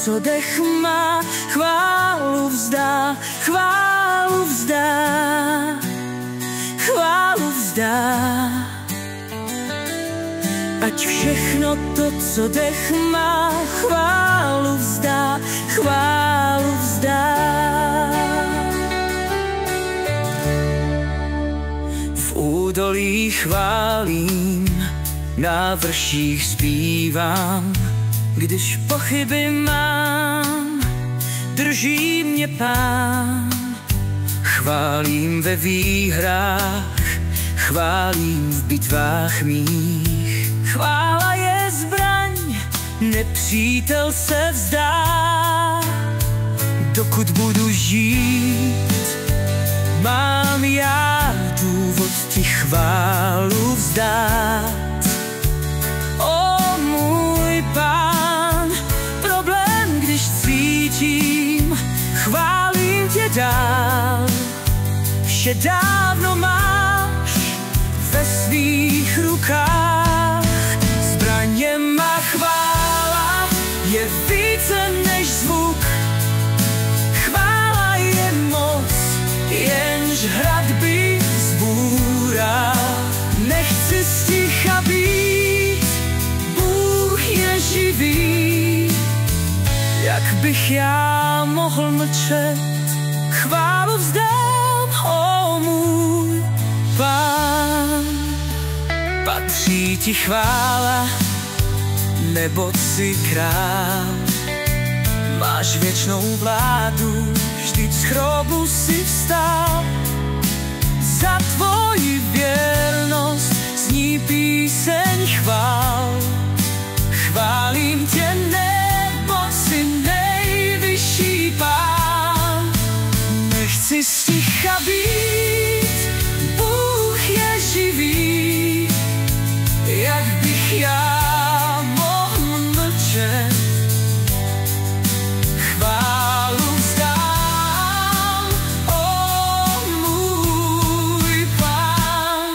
co dech má, chválu vzdá, chválu vzdá, chválu vzdá. Ať všechno to, co dech má, chválu vzdá, chválu vzdá. V údolí chválím, na vrších zpívám, když pochyby mám, drží mě Pán. Chválím ve výhrách, chválím v bitvách mých. Chvála je zbraň, nepřítel se vzdá. Dokud budu žít, mám já důvod ti chválu vzdát. O můj Pán, problém, když cítím, chválím tě dál. Vše dávno máš ve svých rukách. Zbraně má chvála je více než zvuk. Chvála je moc, jenž hradby zbůrá. Nechci sticha být, Bůh je živý. Jak bych já mohl mlčet, chválu vzdám, o můj Pán. Patří ti chvála, neboť jsi král. Máš věčnou vládu, vždyť z hrobu si vstál. Za tvoji věrnost zní píseň chvál. Chválím tě, neboť jsi nejvyšší Pán. Nechci sticha být, Bůh je živý. Jak bych já mohl mlčet, chválu vzdám, o můj Pán.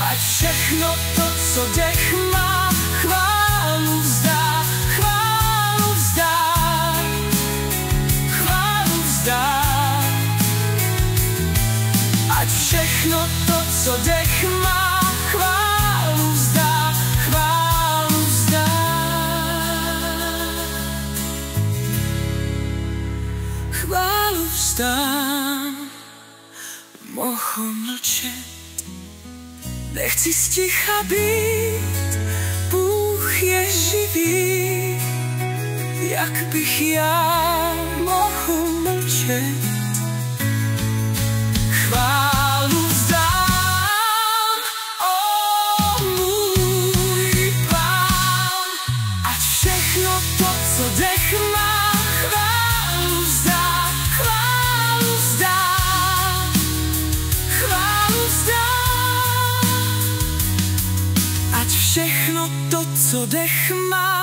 Ať všechno to, co dech má, chválu vzdá, chválu vzdá, chválu vzdá. Ať všechno to, co dech má, chválu vzdá, chválu vzdá. Chválu vzdá. Mohu mlčet, nechci sticha být, Bůh je živý. Jak bych já mohl mlčet, chválu vzdám, o můj Pán. Ať všechno to, co dech má, chválu vzdá, chválu vzdá, chválu vzdá. Ať všechno to, co dech má,